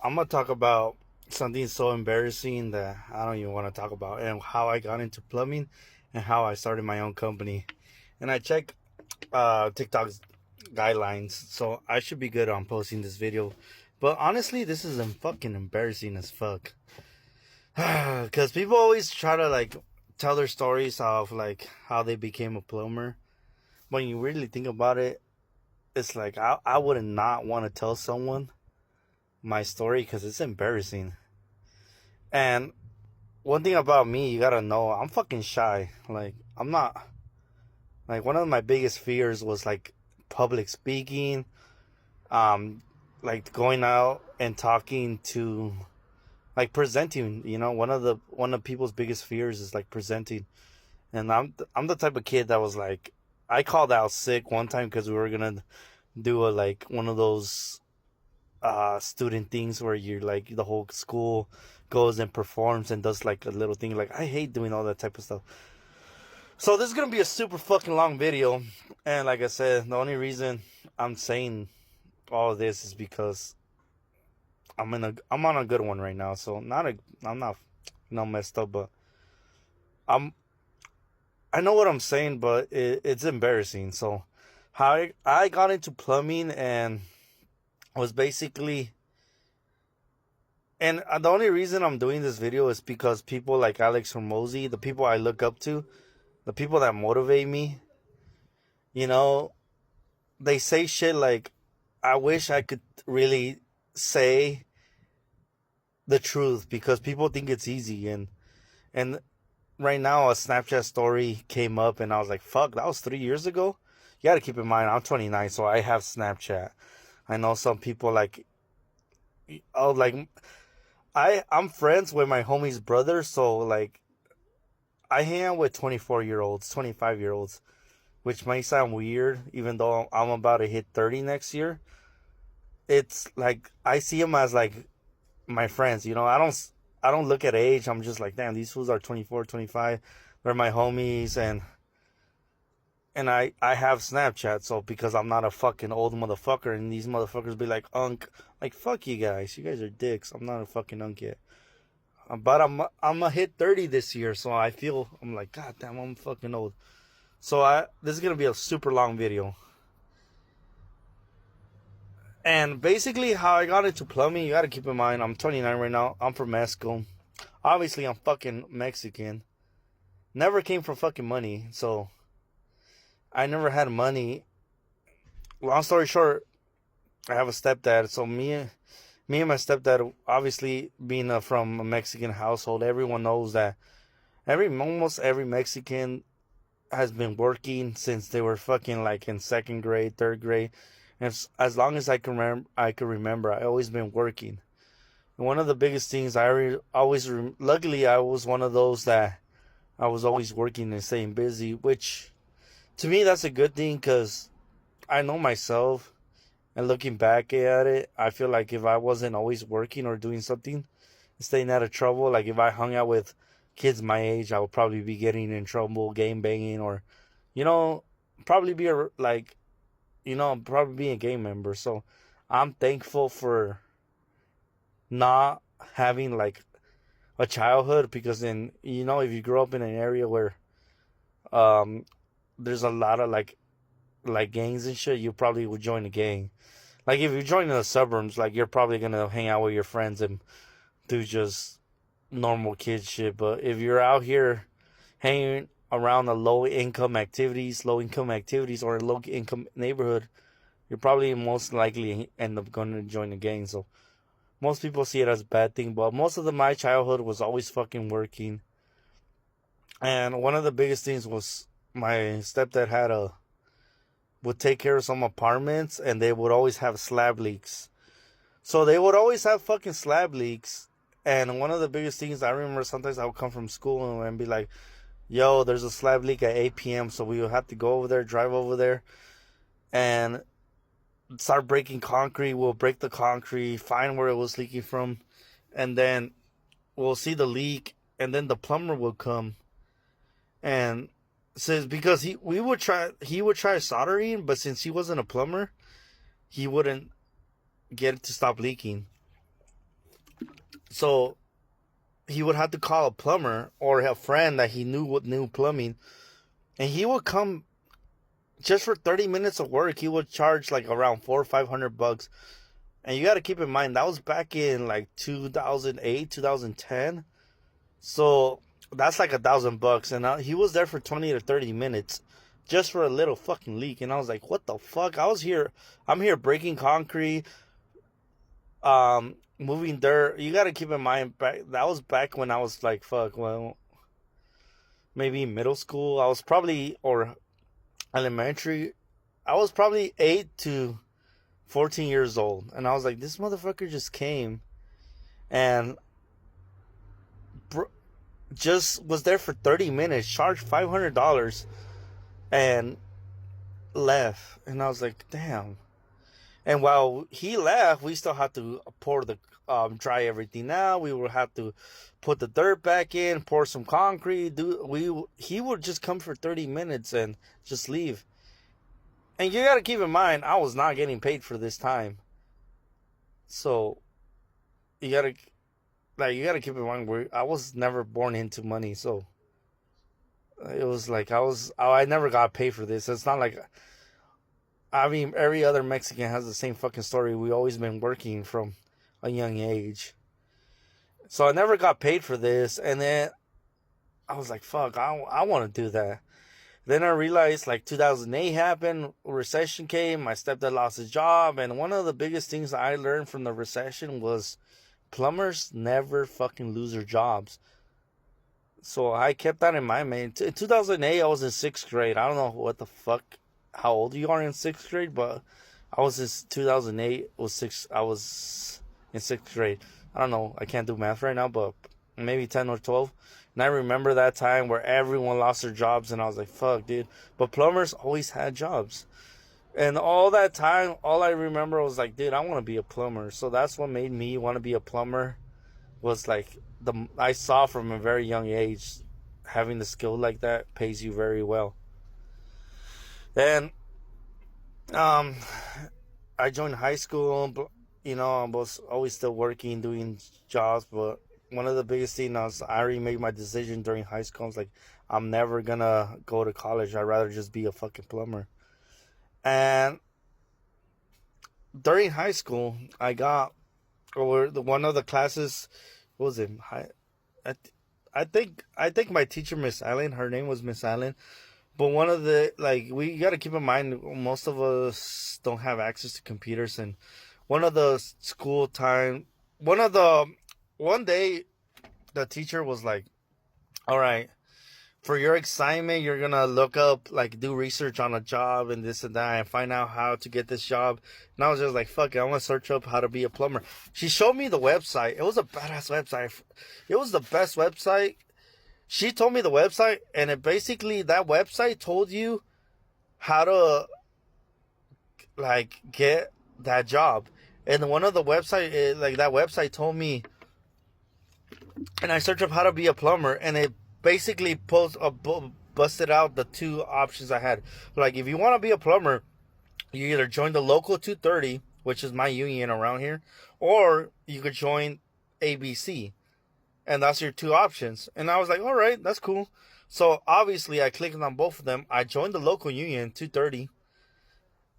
I'm gonna talk about something so embarrassing that I don't even want to talk about, and how I got into plumbing, and how I started my own company. And I check TikTok's guidelines, so I should be good on posting this video. But honestly, this is fucking embarrassing as fuck. Because people always try to like tell their stories of like how they became a plumber. When you really think about it, it's like I would not want to tell someone my story because it's embarrassing. And one thing about me, you gotta know, I'm fucking shy. Like, I'm not. Like, one of my biggest fears was like public speaking, um, like going out and talking to, like presenting. One of people's biggest fears is like presenting. And I'm the type of kid that was like, I called out sick one time because we were gonna do a like one of those student things where you're like the whole school goes and performs and does like a little thing. Like, I hate doing all that type of stuff. So this is gonna be a super fucking long video, and like I said, the only reason I'm saying all of this is because I'm on a good one right now. So I'm not messed up, but I'm I know what I'm saying, but it's embarrassing. So how I got into plumbing and was basically, and the only reason I'm doing this video is because people like Alex Hormozy, the people I look up to, the people that motivate me, you know, they say shit like, I wish I could really say the truth because people think it's easy. And right now a Snapchat story came up and I was like, fuck, that was 3 years ago. You got to keep in mind I'm 29, so I have Snapchat. I know some people like, oh, like I'm friends with my homie's brother, so like I hang out with 24-year-olds, 25-year-olds, which might sound weird, even though I'm about to hit 30 next year. It's like I see them as like my friends. I don't look at age. I'm just like, damn, these fools are 24, 25. They're my homies, and I have Snapchat, so because I'm not a fucking old motherfucker, and these motherfuckers be like, unk, like, fuck you guys. You guys are dicks. I'm not a fucking unk yet. But I'm gonna hit 30 this year, so I'm like, god damn, I'm fucking old. So this is gonna be a super long video. And basically, how I got into plumbing, you gotta keep in mind, I'm 29 right now. I'm from Mexico. Obviously, I'm fucking Mexican. Never came from fucking money, so I never had money. Long story short, I have a stepdad. So me and my stepdad, obviously being from a Mexican household, everyone knows that almost every Mexican has been working since they were fucking like in second grade, third grade. And as long as I can remember, I always been working. And one of the biggest things luckily I was one of those that I was always working and staying busy, which to me that's a good thing because I know myself. And looking back at it, I feel like if I wasn't always working or doing something, staying out of trouble, like if I hung out with kids my age, I would probably be getting in trouble, game banging, or, you know, probably be probably be a gang member. So I'm thankful for not having like a childhood, because then, if you grow up in an area where um there's a lot of like gangs and shit, you probably would join a gang. Like if you join in the suburbs, like you're probably gonna hang out with your friends and do just normal kid shit. But if you're out here hanging around the low income activities or a low income neighborhood, you're probably most likely end up going to join a gang. So most people see it as a bad thing, but most of my childhood was always fucking working. And one of the biggest things was my stepdad would take care of some apartments, and they would always have slab leaks. So they would always have fucking slab leaks. And one of the biggest things I remember, sometimes I would come from school and be like, yo, there's a slab leak at 8 p.m. So we would have to go over there, drive over there, and start breaking concrete. We'll break the concrete, find where it was leaking from, and then we'll see the leak, and then the plumber will come. And says because he would try soldering, but since he wasn't a plumber, he wouldn't get it to stop leaking. So he would have to call a plumber or a friend that he knew plumbing, and he would come just for 30 minutes of work. He would charge like around $400 or $500. And you got to keep in mind that was back in like 2008, 2010. So that's like $1,000, and he was there for 20 to 30 minutes just for a little fucking leak. And I was like, what the fuck? I'm here breaking concrete, moving dirt. You got to keep in mind that was back when I was like, fuck, well, maybe middle school. I was probably, or elementary. I was probably 8 to 14 years old. And I was like, this motherfucker just came and just was there for 30 minutes, charged $500, and left. And I was like, damn. And while he left, we still had to dry everything out. We would have to put the dirt back in, pour some concrete. He would just come for 30 minutes and just leave. And you got to keep in mind, I was not getting paid for this time. So you got to keep in mind, I was never born into money. So it was like I never got paid for this. It's not like, I mean, every other Mexican has the same fucking story. We always been working from a young age. So I never got paid for this. And then I was like, fuck, I want to do that. Then I realized like 2008 happened, recession came, my stepdad lost his job. And one of the biggest things I learned from the recession was plumbers never fucking lose their jobs. So I kept that in mind, man. In 2008, I was in 6th grade. I don't know what the fuck, how old you are in 6th grade, but I was in 2008. I was in 6th grade. I don't know. I can't do math right now, but maybe 10 or 12. And I remember that time where everyone lost their jobs, and I was like, fuck, dude. But plumbers always had jobs. And all that time, all I remember was like, dude, I want to be a plumber. So that's what made me want to be a plumber. Was like, I saw from a very young age, having the skill like that pays you very well. Then I joined high school. You know, I was always still working, doing jobs. But one of the biggest things was, I already made my decision during high school. I was like, I'm never going to go to college. I'd rather just be a fucking plumber. And during high school, I got, or one of the classes, what was it? I think my teacher, Miss Allen, her name was Miss Allen. But one of the, like, we got to keep in mind, most of us don't have access to computers. And one of the one day, the teacher was like, all right, for your assignment, you're going to look up, like, do research on a job and this and that and find out how to get this job. And I was just like, fuck it, I want to search up how to be a plumber. She showed me the website. It was a badass website. It was the best website. She told me the website, and that website told you how to, like, get that job. And one of the website, like, that website told me, and I searched up how to be a plumber, and it basically busted out the two options I had. Like, if you want to be a plumber, you either join the local 230, which is my union around here, or you could join ABC. And that's your two options. And I was like, all right, that's cool. So obviously I clicked on both of them. I joined the local union, 230.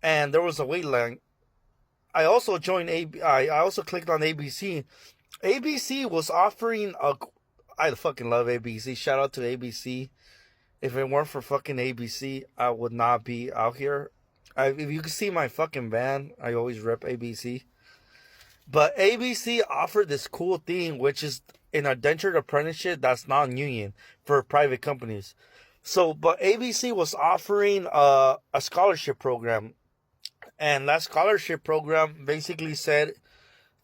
And there was a wait line. I also I also clicked on ABC. ABC was offering I fucking love ABC. Shout out to ABC. If it weren't for fucking ABC, I would not be out here. If you can see my fucking van, I always rep ABC. But ABC offered this cool thing, which is an indentured apprenticeship that's non-union for private companies. So, but ABC was offering a scholarship program. And that scholarship program basically said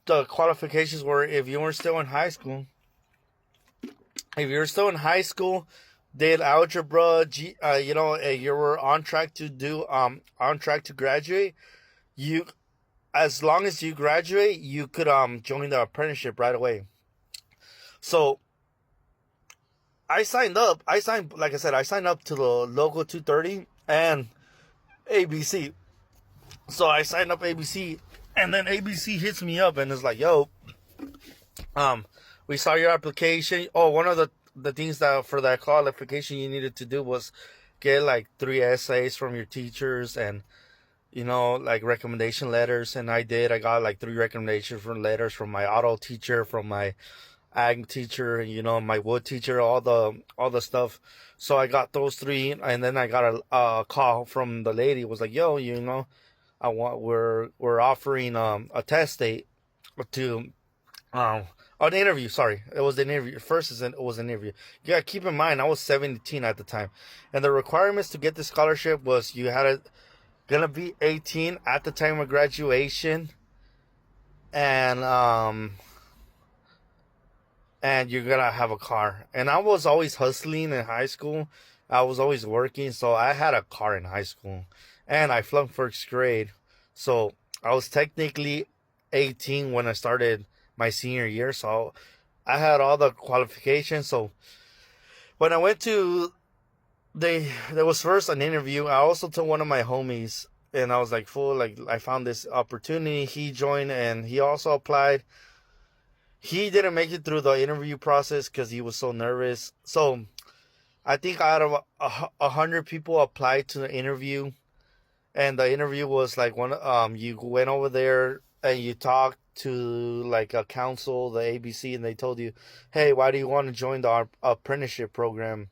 the qualifications were, if you were still in high school, did algebra, you were on track to graduate, as long as you graduate, you could join the apprenticeship right away. So I signed up. Like I said, I signed up to the local 230 and ABC. So I signed up ABC, and then ABC hits me up and is like, yo, Um, we saw your application. Oh, one of the things that for that qualification you needed to do was get like 3 essays from your teachers and like recommendation letters. And I did. I got like 3 recommendations from letters from my auto teacher, from my ag teacher, my wood teacher, all the stuff. So I got those 3, and then I got a call from the lady. It was like, yo, we're offering a test date to um an interview. Sorry, it was an interview. First, it was an interview. You gotta keep in mind, I was 17 at the time, and the requirements to get the scholarship was you had gonna be 18 at the time of graduation, and you're gonna have a car. And I was always hustling in high school. I was always working, so I had a car in high school, and I flunked first grade, so I was technically 18 when I started my senior year. So I had all the qualifications. So when I went to there was first an interview. I also told one of my homies, and I was like, "Fool! Like I found this opportunity." He joined, and he also applied. He didn't make it through the interview process because he was so nervous. So I think out of 100 people applied to the interview, and the interview was like you went over there and you talked to like a council, the ABC, and they told you, hey, why do you want to join the apprenticeship program?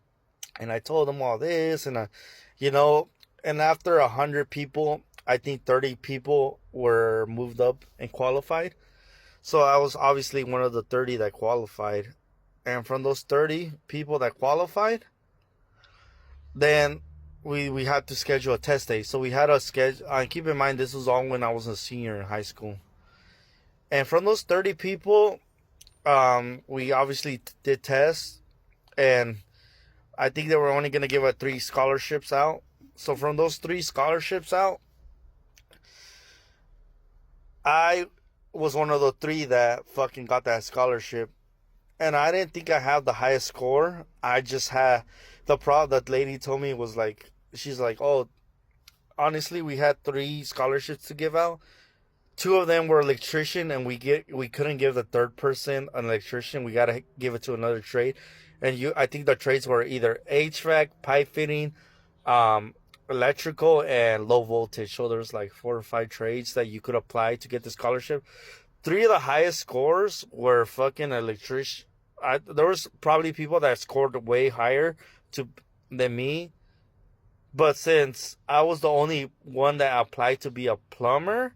And I told them all this, and you know and after 100 people, I think 30 people were moved up and qualified. So I was obviously one of the 30 that qualified. And from those 30 people that qualified, then we had to schedule a test day. So we had a schedule. Keep in mind, this was all when I was a senior in high school. And from those 30 people, we obviously did tests. And I think they were only going to give 3 scholarships out. So from those 3 scholarships out, I was one of the 3 that fucking got that scholarship. And I didn't think I had the highest score. I just had the problem that lady told me was like, she's like, oh, honestly, we had 3 scholarships to give out. 2 of them were electrician, and we couldn't give the third person an electrician. We gotta give it to another trade. And I think the trades were either HVAC, pipe fitting, electrical, and low voltage. So there's like 4 or 5 trades that you could apply to get the scholarship. 3 of the highest scores were fucking electrician. There was probably people that scored way higher than me, but since I was the only one that applied to be a plumber,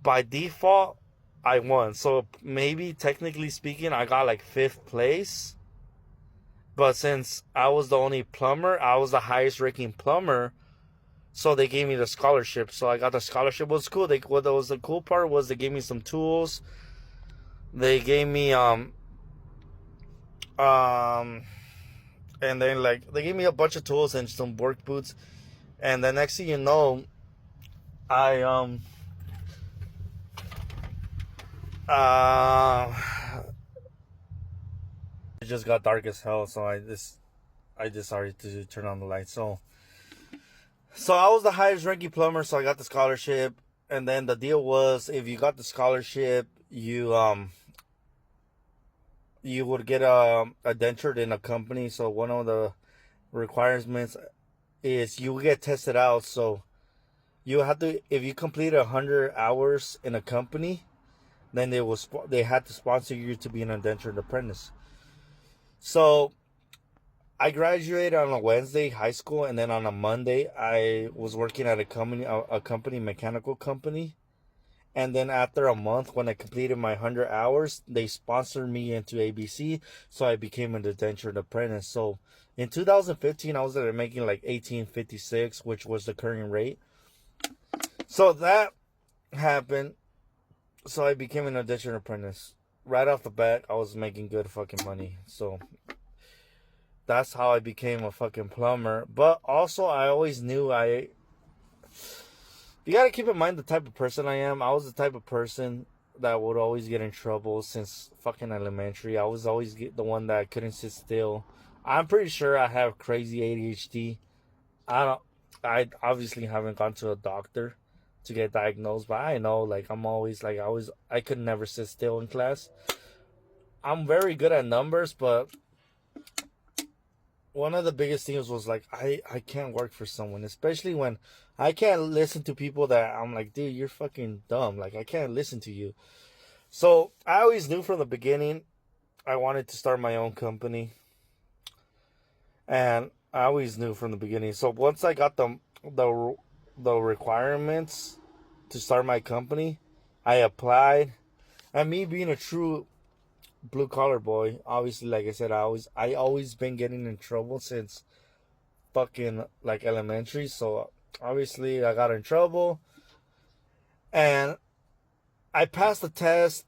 by default I won. So maybe technically speaking, I got like 5th place. But since I was the only plumber, I was the highest ranking plumber. So they gave me the scholarship. So I got the scholarship. It was cool. What was the cool part was they gave me some tools. They gave me and then like they gave me a bunch of tools and some work boots. And the next thing you know, I it just got dark as hell. So I decided to turn on the light. So I was the highest ranking plumber. So I got the scholarship. And then the deal was, if you got the scholarship, you would get dentured in a company. So one of the requirements is you get tested out. So you have to, if you complete 100 hours in a company, then they had to sponsor you to be an indentured apprentice. So I graduated on a Wednesday, high school, and then on a Monday I was working at a company, mechanical company. And then after a month, when I completed my 100 hours, they sponsored me into ABC, so I became an indentured apprentice. So in 2015, I was making like 1856, which was the current rate. So that happened. So I became an indentured apprentice. Right off the bat, I was making good fucking money. So that's how I became a fucking plumber. But also, I always knew you gotta keep in mind the type of person I am. I was the type of person that would always get in trouble since fucking elementary. I was always the one that couldn't sit still. I'm pretty sure I have crazy ADHD. I obviously haven't gone to a doctor to get diagnosed, but I know, like, I could never sit still in class. I'm very good at numbers, but one of the biggest things was like I can't work for someone, especially when I can't listen to people that I'm like, dude, you're fucking dumb. Like I can't listen to you. So I always knew from the beginning I wanted to start my own company, and I always knew from the beginning. So once I got the requirements to start my company, I applied. And me being a true blue collar boy, obviously, like I said, I always been getting in trouble since fucking like elementary. So obviously, I got in trouble, and I passed the test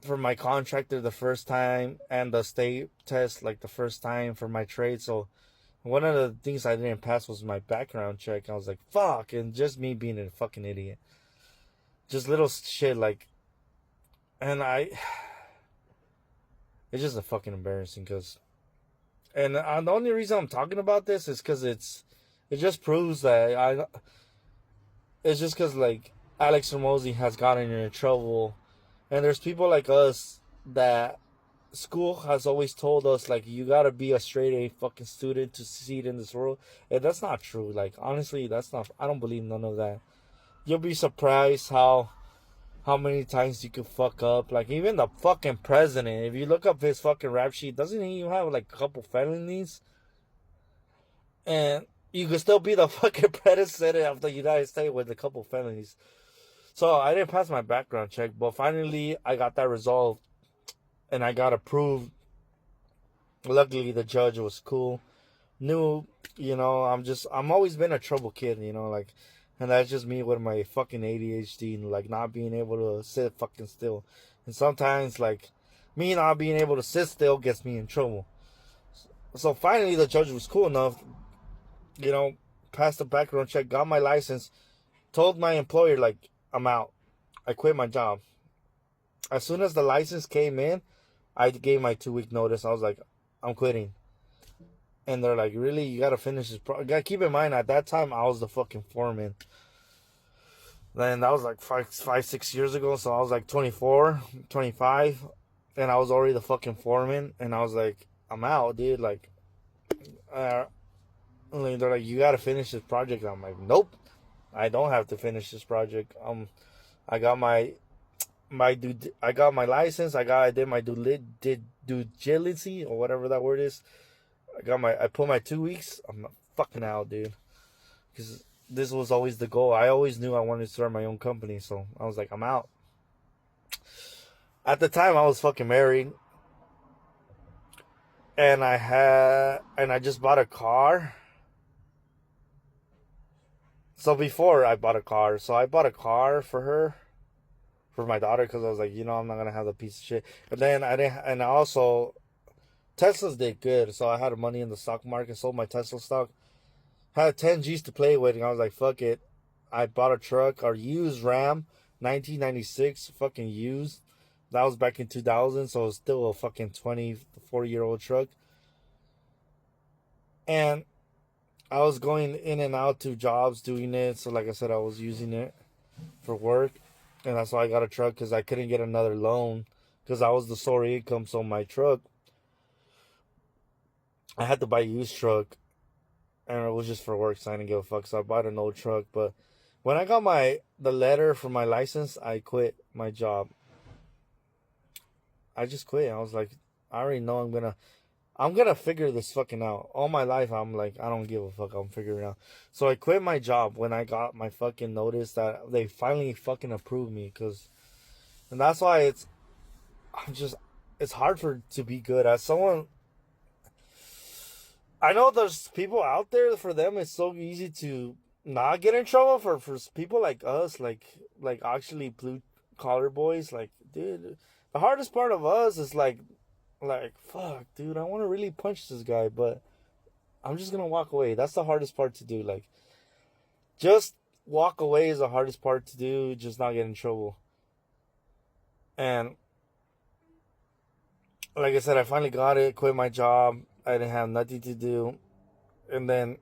for my contractor the first time, and the state test like the first time for my trade. So one of the things I didn't pass was my background check. I was like, fuck, and just me being a fucking idiot, just little shit like, and it's just a fucking embarrassing because. And the only reason I'm talking about this is because it just proves that it's just because like Alex Ramosi has gotten in trouble, and there's people like us that school has always told us like you gotta be a straight A fucking student to succeed in this world, and that's not true. Like honestly, that's not. I don't believe none of that. You'll be surprised how many times you could fuck up. Like even the fucking president, if you look up his fucking rap sheet, doesn't he even have like a couple felonies? And you could still be the fucking president of the United States with a couple felonies. So I didn't pass my background check, but finally I got that resolved and I got approved. Luckily the judge was cool. Knew, I'm always been a trouble kid, like, and that's just me with my fucking ADHD and like not being able to sit fucking still. And sometimes like me not being able to sit still gets me in trouble. So finally the judge was cool enough, passed the background check, got my license, told my employer like I'm out. I quit my job. As soon as the license came in, I gave my 2-week notice. I was like, I'm quitting. And they're like, really? You gotta finish this You gotta keep in mind, at that time, I was the fucking foreman. Then that was like 6 years ago. So I was like 24, 25. And I was already the fucking foreman. And I was like, I'm out, dude. Like, they're like, you gotta finish this project. I'm like, nope. I don't have to finish this project. I got my I got my license. I did my due diligence or whatever that word is. I put my 2 weeks. I'm not fucking out, dude. Because this was always the goal. I always knew I wanted to start my own company. So I was like, I'm out. At the time, I was fucking married. And I just bought a car. So before I bought a car. So I bought a car for her. For my daughter. Because I was like, I'm not going to have a piece of shit. But then I didn't. And also, Teslas did good, so I had money in the stock market, sold my Tesla stock, had 10 G's to play with, and I was like, fuck it. I bought a truck, or used Ram, 1996, fucking used. That was back in 2000, so it was still a fucking 24-year-old truck. And I was going in and out to jobs doing it, so like I said, I was using it for work, and that's why I got a truck, because I couldn't get another loan, because I was the sole income, so my truck, I had to buy a used truck, and it was just for work, so I didn't give a fuck. So I bought an old truck. But when I got the letter for my license, I quit my job. I just quit. I was like, I already know I'm gonna figure this fucking out. All my life, I'm like, I don't give a fuck. I'm figuring it out. So I quit my job when I got my fucking notice that they finally fucking approved me. And that's why it's hard to be good as someone. I know there's people out there, for them it's so easy to not get in trouble. For people like us, like actually blue collar boys, like, dude, the hardest part of us is like fuck, dude, I want to really punch this guy, but I'm just gonna walk away. That's the hardest part to do. Like, just walk away is the hardest part to do, just not get in trouble. And like I said, I finally got it, quit my job. I didn't have nothing to do. And then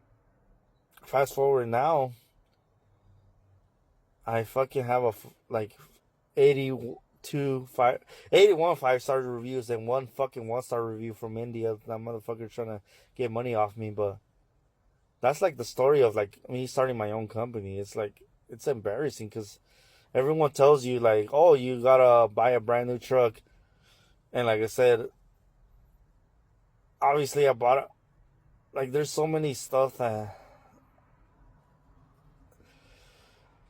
fast forward now, I fucking have like 80 81 5-star reviews and one fucking 1-star review from India. That motherfucker trying to get money off me, but that's like the story of like me starting my own company. It's like it's embarrassing because everyone tells you like, oh, you gotta buy a brand new truck, and like I said, obviously I bought it. Like there's so many stuff that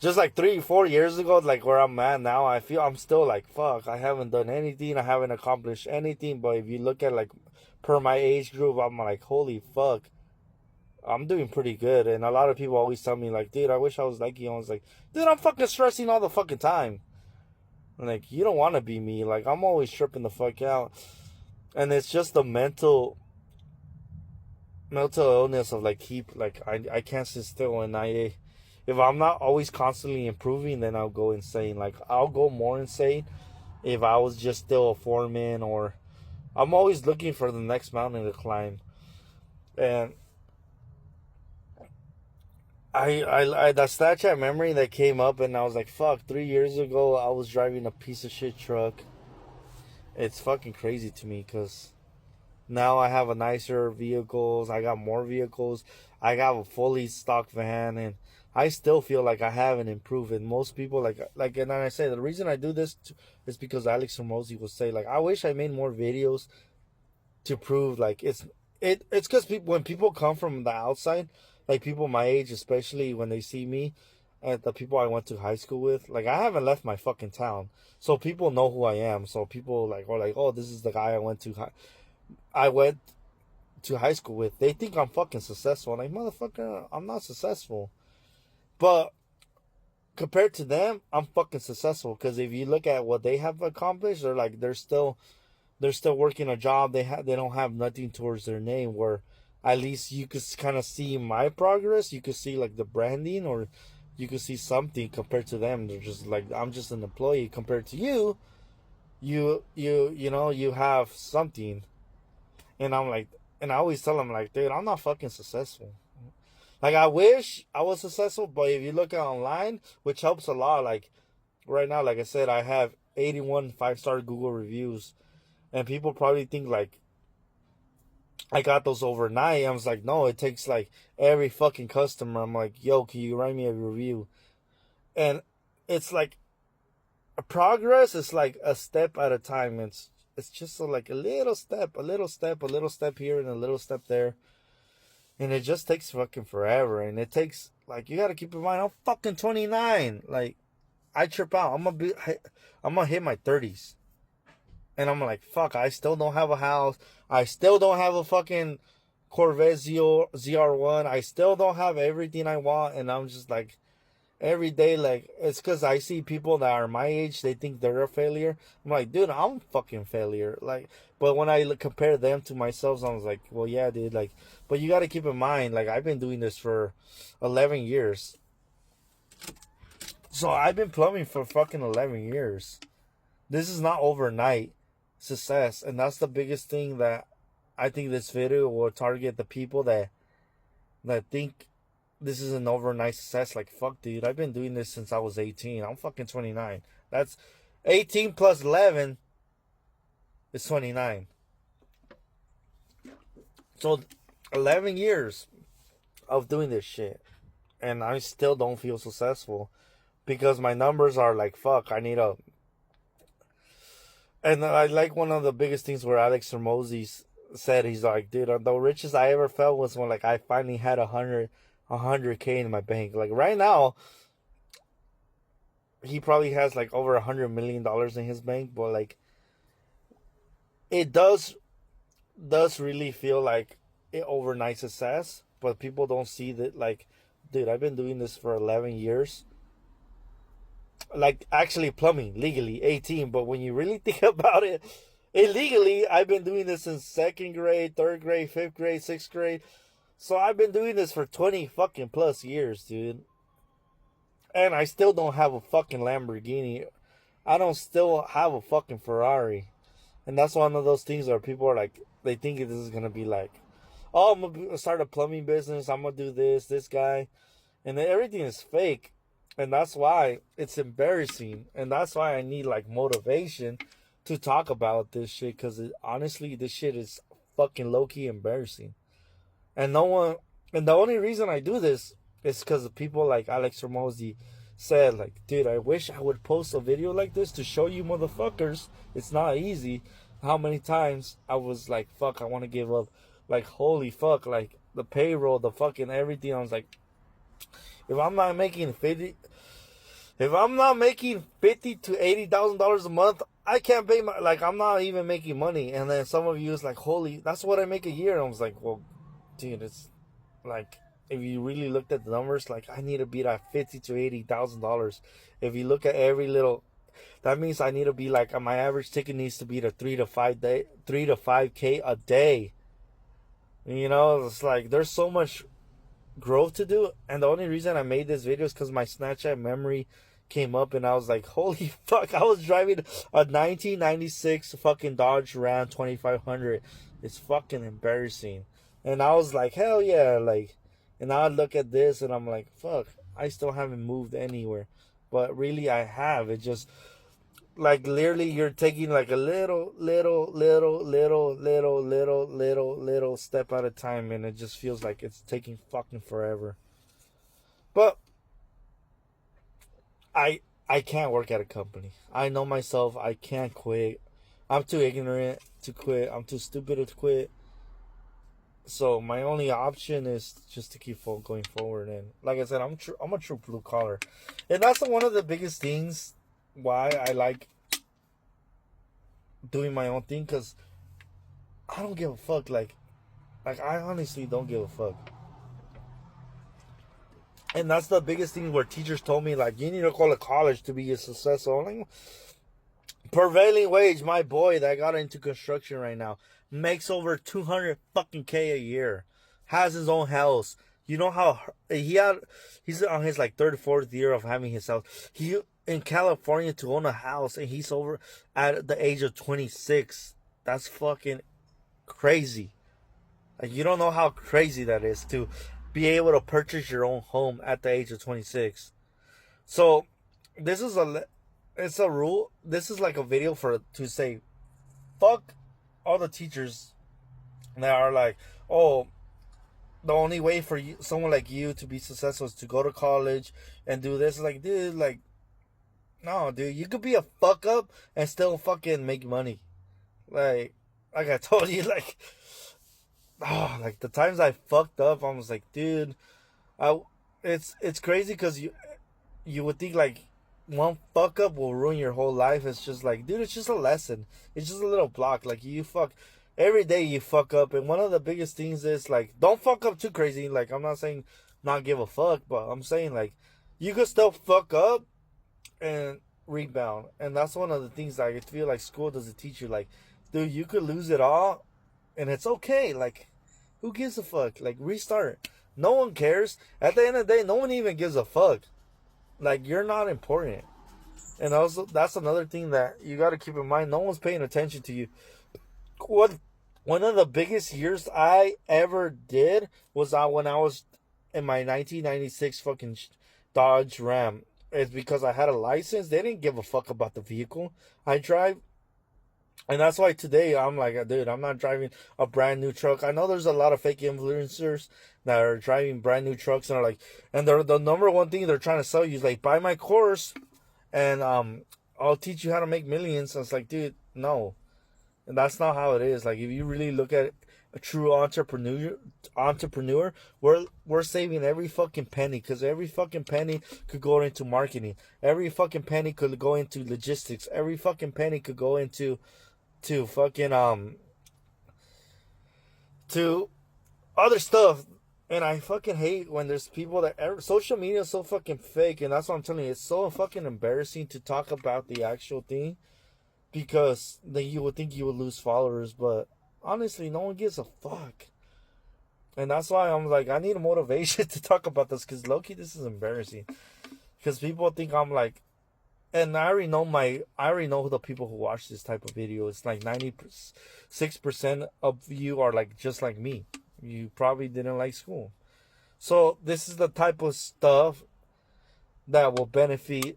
just like 3 4 years ago, like where I'm at now, I feel I'm still like fuck. I haven't done anything. I haven't accomplished anything. But if you look at like per my age group, I'm like holy fuck. I'm doing pretty good, and a lot of people always tell me like, dude, I wish I was like you. I was like, dude, I'm fucking stressing all the fucking time. Like you don't want to be me. Like I'm always tripping the fuck out, and it's just the mental illness of like keep like I can't sit still, and I if I'm not always constantly improving, then I'll go insane. Like I'll go more insane if I was just still a foreman, or I'm always looking for the next mountain to climb. And I that Snapchat memory that came up, and I was like, fuck, 3 years ago I was driving a piece of shit truck. It's fucking crazy to me because now I have a nicer vehicles. I got more vehicles. I got a fully stocked van, and I still feel like I haven't improved. And most people and then I say the reason I do this is because Alex Ramosi will say like, I wish I made more videos to prove like it's because people when people come from the outside, like people my age, especially when they see me, and the people I went to high school with, like I haven't left my fucking town, so people know who I am. So people like are like, oh, this is the guy I went to high school with. They think I'm fucking successful. I'm like, motherfucker, I'm not successful. But compared to them, I'm fucking successful. Because if you look at what they have accomplished, they're like they're still working a job. They don't have nothing towards their name. Where at least you could kind of see my progress. You could see like the branding, or you could see something compared to them. They're just like, I'm just an employee. Compared to you, you know you have something. And I'm like, and I always tell them like, dude, I'm not fucking successful. Like I wish I was successful, but if you look at online, which helps a lot, like right now, like I said, I have 81 5-star Google reviews, and people probably think like I got those overnight. I was like, no, it takes like every fucking customer. I'm like, yo, can you write me a review? And it's like a progress is like a step at a time. It's just like a little step, a little step, a little step here and a little step there. And it just takes fucking forever. And it takes, like, you gotta keep in mind, I'm fucking 29. Like, I trip out. I'm gonna hit my 30s. And I'm like, fuck, I still don't have a house. I still don't have a fucking Corvette ZR1. I still don't have everything I want. And I'm just like, every day, like, it's because I see people that are my age, they think they're a failure. I'm like, dude, I'm a fucking failure. Like, but when I compare them to myself, I was like, well, yeah, dude, like, but you got to keep in mind, like, I've been doing this for 11 years. So I've been plumbing for fucking 11 years. This is not overnight success. And that's the biggest thing that I think this video will target the people that think this is an overnight success. Like, fuck, dude, I've been doing this since I was 18. I'm fucking 29. That's 18 plus 11 is 29. So 11 years of doing this shit, and I still don't feel successful because my numbers are like, fuck, I need a. And I like one of the biggest things where Alex Ramosi said, he's like, dude, the richest I ever felt was when like I finally had 100K in my bank. Like right now, he probably has like over $100 million in his bank, but like it does really feel like an overnight success. But people don't see that, like, dude, I've been doing this for 11 years. Like actually plumbing legally 18, but when you really think about it, illegally, I've been doing this since 2nd grade, 3rd grade, 5th grade, 6th grade. So I've been doing this for 20 fucking plus years, dude. And I still don't have a fucking Lamborghini. I don't still have a fucking Ferrari. And that's one of those things where people are like, they think this is going to be like, oh, I'm going to start a plumbing business. I'm going to do this guy. And then everything is fake. And that's why it's embarrassing. And that's why I need like motivation to talk about this shit. Because honestly, this shit is fucking low key embarrassing. And no one, and the only reason I do this is because people like Alex Ramosi said, like, dude, I wish I would post a video like this to show you motherfuckers it's not easy. How many times I was like, fuck, I want to give up. Like, holy fuck, like the payroll, the fucking everything. I was like, if I'm not making 50, if I'm not making $50,000 to $80,000 a month, I can't pay my, like, I'm not even making money. And then some of you is like, holy, that's what I make a year. And I was like, well, dude, it's like, if you really looked at the numbers, like, I need to be at $50,000 to $80,000. If you look at every little, that means I need to be like, my average ticket needs to be to 3 to 5K a day. You know, it's like there's so much growth to do. And the only reason I made this video is because my Snapchat memory came up and I was like, holy fuck, I was driving a 1996 fucking Dodge Ram 2500. It's fucking embarrassing. And I was like, hell yeah, like, and now I look at this and I'm like, fuck, I still haven't moved anywhere. But really I have. It just, like, literally you're taking like a little step at a time, and it just feels like it's taking fucking forever. But I can't work at a company. I know myself. I can't quit. I'm too ignorant to quit. I'm too stupid to quit. So my only option is just to keep going forward. And like I said, I'm a true blue collar, and that's one of the biggest things why I like doing my own thing, because I don't give a fuck. Like I honestly don't give a fuck. And that's the biggest thing where teachers told me, like, you need to go to college to be a successful. I'm like, prevailing wage, my boy that got into construction right now makes over 200 fucking K a year, has his own house. You know how he's on his like third, fourth year of having his house. He in California to own a house, and he's over at the age of 26. That's fucking crazy. Like, you don't know how crazy that is to be able to purchase your own home at the age of 26. So this is it's a rule. This is like a video to say, fuck all the teachers that are like, oh, the only way for someone like you to be successful is to go to college and do this. Like, dude, like, no, dude, you could be a fuck up and still fucking make money. Like I told you, like, oh, like the times I fucked up, I was like, dude, it's crazy because you would think like one fuck up will ruin your whole life. It's just like, dude, it's just a lesson. It's just a little block. Like, you fuck every day, you fuck up, and one of the biggest things is like, don't fuck up too crazy. Like, I'm not saying not give a fuck, but I'm saying like you could still fuck up and rebound. And that's one of the things that I feel like school doesn't teach you. Like, dude, you could lose it all, and it's okay. Like, who gives a fuck? Like, restart. No one cares. At the end of the day, no one even gives a fuck. Like, you're not important. And also, that's another thing that you got to keep in mind. No one's paying attention to you. One of the biggest years I ever did was when I was in my 1996 fucking Dodge Ram. It's because I had a license. They didn't give a fuck about the vehicle I drive. And that's why today I'm like, dude, I'm not driving a brand new truck. I know there's a lot of fake influencers that are driving brand new trucks and are like, and the number one thing they're trying to sell you is like, buy my course and I'll teach you how to make millions. And it's like, dude, no. And that's not how it is. Like, if you really look at a true entrepreneur, we're saving every fucking penny, because every fucking penny could go into marketing. Every fucking penny could go into logistics. Every fucking penny could go into fucking to other stuff. And I fucking hate when there's people that social media is so fucking fake, and that's what I'm telling you. It's so fucking embarrassing to talk about the actual thing, because then you would think you would lose followers, but honestly, no one gives a fuck. And that's why I'm like, I need a motivation to talk about this, because low-key, this is embarrassing. Because people think I'm like, and I already know who the people who watch this type of video. It's like 96% of you are like just like me. You probably didn't like school. So this is the type of stuff that will benefit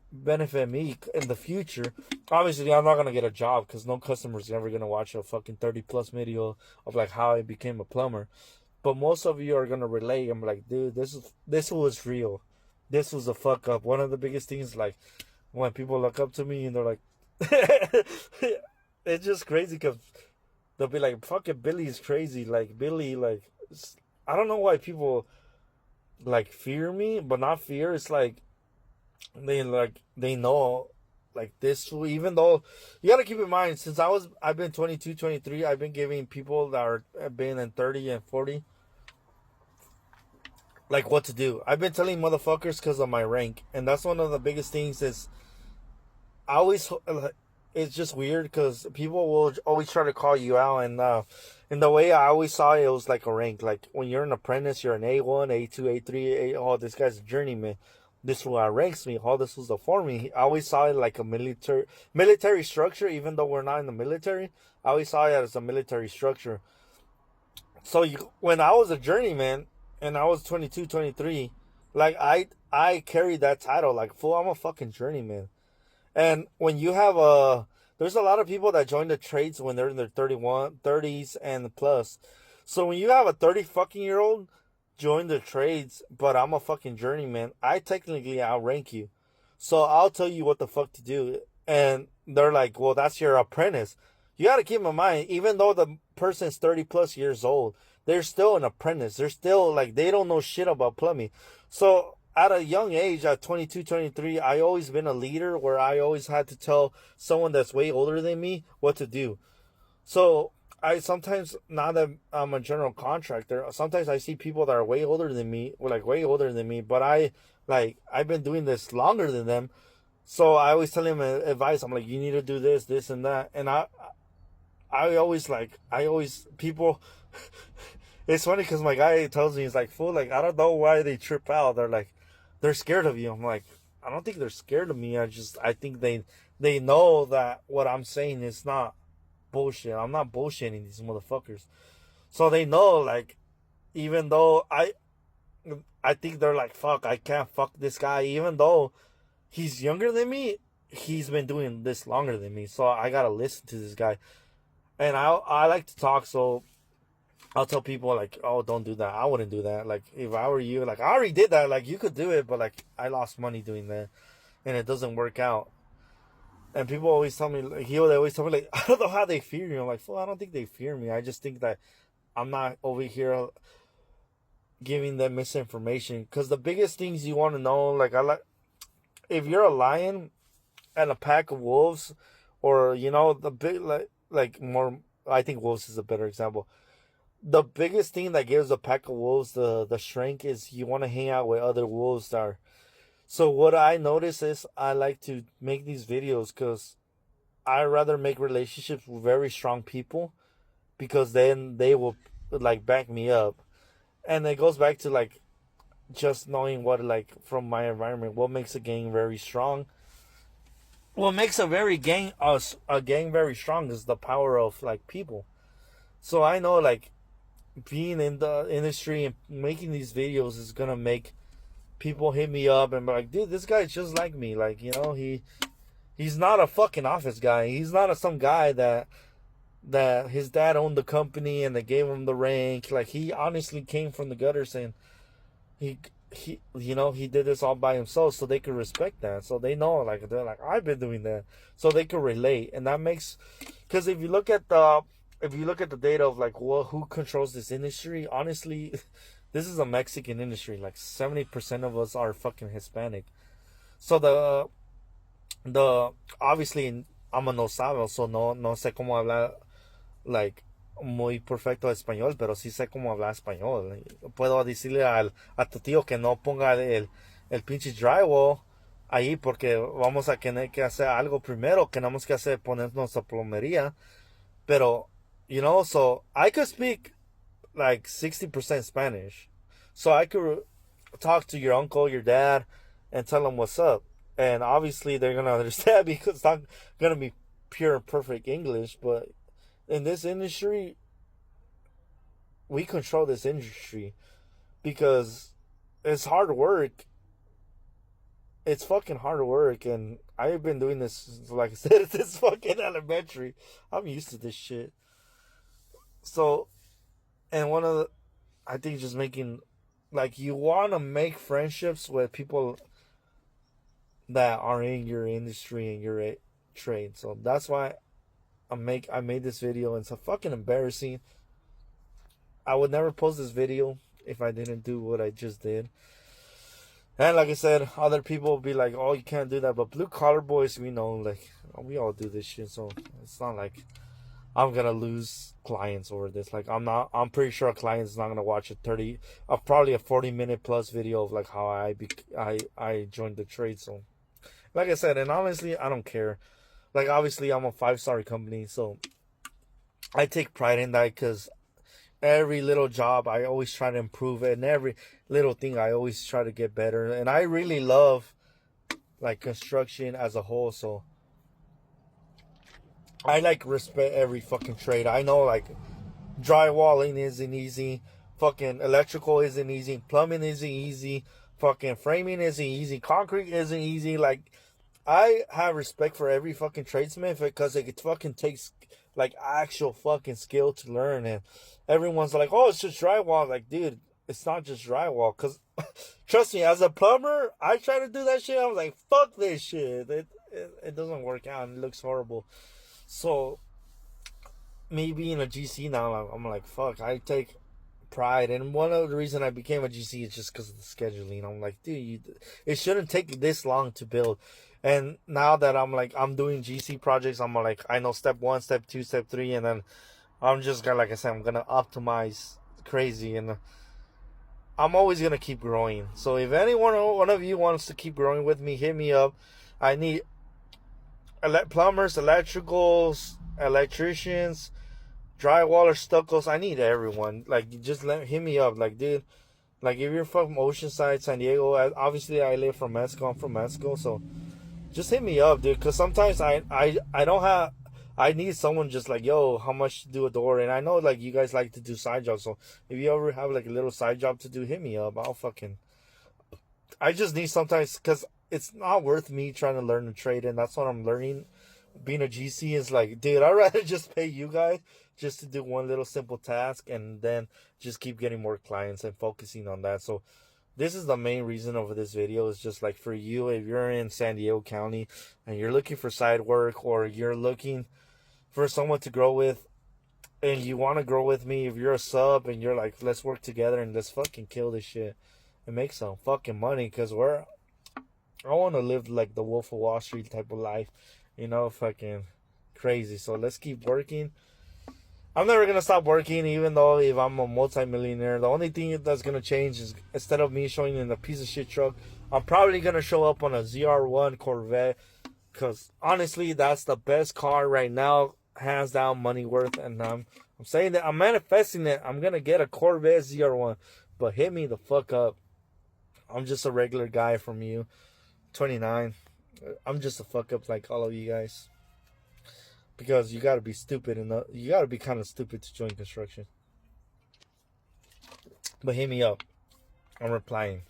me in the future. Obviously, I'm not gonna get a job because no customer's ever gonna watch a fucking 30+ video of like how I became a plumber. But most of you are gonna relate. I'm like, dude, this was real. This was a fuck up. One of the biggest things, like when people look up to me and they're like, it's just crazy because they'll be like, fucking Billy's crazy. Like Billy, like I don't know why people like fear me, but not fear. It's like they know like this. Even though you gotta keep in mind, since I've been 22, 23, I've been giving people that are have been in 30 and 40 like what to do. I've been telling motherfuckers because of my rank, and that's one of the biggest things. Is I always it's just weird because people will always try to call you out, and the way I always saw it, it was like a rank. Like when you're an apprentice, you're an A1, A2, A3, A. Oh, this guy's a journeyman. This is what ranks me. Oh, this was the foreman. I always saw it like a military structure, even though we're not in the military. I always saw it as a military structure. So when I was a journeyman and I was 22, 23, like I carried that title like full. I'm a fucking journeyman. And when you have there's a lot of people that join the trades when they're in their 31, 30s and plus. So when you have a 30 fucking year old join the trades, but I'm a fucking journeyman, I technically outrank you. So I'll tell you what the fuck to do. And they're like, well, that's your apprentice. You got to keep in mind, even though the person's 30+ years old, they're still an apprentice. They're still like, they don't know shit about plumbing. So at a young age, at 22, 23, I always been a leader where I always had to tell someone that's way older than me what to do. So I sometimes, now that I'm a general contractor, sometimes I see people that are way older than me, or like way older than me, but I've been doing this longer than them. So I always tell them advice. I'm like, you need to do this, this, and that. And I always people. It's funny because my guy tells me, he's like, fool, like I don't know why they trip out. They're like, they're scared of you. I'm like, I don't think they're scared of me. I think they know that what I'm saying is not bullshit. I'm not bullshitting these motherfuckers. So they know, like, even though I think they're like, fuck, I can't fuck this guy, even though he's younger than me. He's been doing this longer than me, so I gotta listen to this guy. And I like to talk, so I'll tell people like, oh, don't do that. I wouldn't do that. Like if I were you, like I already did that. Like you could do it, but like I lost money doing that, and it doesn't work out. And people always tell me, like, they always tell me, like, I don't know how they fear you. I'm like, well, I don't think they fear me. I just think that I'm not over here giving them misinformation. Because the biggest things you want to know, like, if you're a lion and a pack of wolves, or, the big, like more, I think wolves is a better example. The biggest thing that gives a pack of wolves the strength is you want to hang out with other wolves that are. So what I notice is I like to make these videos because I rather make relationships with very strong people because then they will like back me up. And it goes back to like just knowing what, like, from my environment, what makes a gang very strong. What makes a gang very strong is the power of like people. So I know like being in the industry and making these videos is gonna make people hit me up and be like, dude, this guy's just like me. Like, he's not a fucking office guy. He's not some guy that his dad owned the company and they gave him the rank. Like, he honestly came from the gutters, and he did this all by himself, so they could respect that. So they know, like, they're like, I've been doing that, so they could relate. And that makes, because if you look at the data of like who controls this industry, honestly, this is a Mexican industry. Like 70% of us are fucking Hispanic. So the obviously I'm a no sabo, so no sé cómo hablar like muy perfecto español, pero sí sé cómo hablar español. Puedo decirle a tu tío que no ponga el pinche drywall ahí porque vamos a tener que hacer algo primero, que tenemos que hacer ponernos a plomería. Pero, so I could speak like 60% Spanish. So I could talk to your uncle, your dad, and tell them what's up. And obviously they're going to understand because it's not going to be pure and perfect English. But in this industry, we control this industry because it's hard work. it's fucking hard work, and I've been doing this, like I said, since fucking elementary. I'm used to this shit. So, and one of the, I think just making, like, you want to make friendships with people that are in your industry and your trade. So that's why I made this video, and it's a fucking embarrassing. I would never post this video if I didn't do what I just did. And like I said, other people will be like, "Oh, you can't do that." But blue collar boys, we know, like, we all do this shit. So it's not like I'm gonna lose clients over this. Like, I'm not. I'm pretty sure a client's not gonna watch probably a 40-minute plus video of like how I joined the trade. So, like I said, and honestly, I don't care. Like, obviously, I'm a 5-star company, so I take pride in that, because every little job I always try to improve it, and every little thing I always try to get better. And I really love, like, construction as a whole. So I, like, respect every fucking trade. I know, like, drywalling isn't easy, fucking electrical isn't easy, plumbing isn't easy, fucking framing isn't easy, concrete isn't easy. Like, I have respect for every fucking tradesman, because it fucking takes, like, actual fucking skill to learn. And everyone's like, "Oh, it's just drywall." Like, dude, it's not just drywall. Because trust me, as a plumber, I try to do that shit. I was like, fuck this shit. It doesn't work out. It looks horrible. So me being a GC now, I'm like, fuck, I take pride. And one of the reason I became a GC is just because of the scheduling. I'm like, dude, it shouldn't take this long to build. And now that I'm doing GC projects, I'm like, I know step 1, step 2, step 3, and then I'm just gonna, like I said, I'm gonna optimize crazy, and I'm always gonna keep growing. So if one of you wants to keep growing with me, hit me up. I need plumbers, electricals, electricians, drywallers, stuccos. I need everyone. Like, just hit me up. Like, dude, like, if you're from Oceanside, San Diego, obviously I live from Mexico. I'm from Mexico, so just hit me up, dude. Because sometimes I don't have. I need someone just like, yo, how much to do a door? And I know, like, you guys like to do side jobs. So if you ever have, like, a little side job to do, hit me up. I just need sometimes, because it's not worth me trying to learn a trade. And that's what I'm learning. Being a GC is like, dude, I'd rather just pay you guys just to do one little simple task, and then just keep getting more clients and focusing on that. So this is the main reason of this video, is just like, for you, if you're in San Diego County and you're looking for side work, or you're looking for someone to grow with, and you want to grow with me, if you're a sub and you're like, let's work together and let's fucking kill this shit and make some fucking money. Because I want to live like the Wolf of Wall Street type of life, fucking crazy. So let's keep working. I'm never gonna stop working, even though if I'm a multi-millionaire. The only thing that's gonna change is, instead of me showing in a piece of shit truck, I'm probably gonna show up on a ZR1 Corvette, because honestly, that's the best car right now, hands down, money worth. And I'm saying that, I'm manifesting it. I'm gonna get a Corvette ZR1, but hit me the fuck up. I'm just a regular guy from 29. I'm just a fuck up like all of you guys. Because you gotta be stupid, and you gotta be kind of stupid to join construction. But hit me up. I'm replying.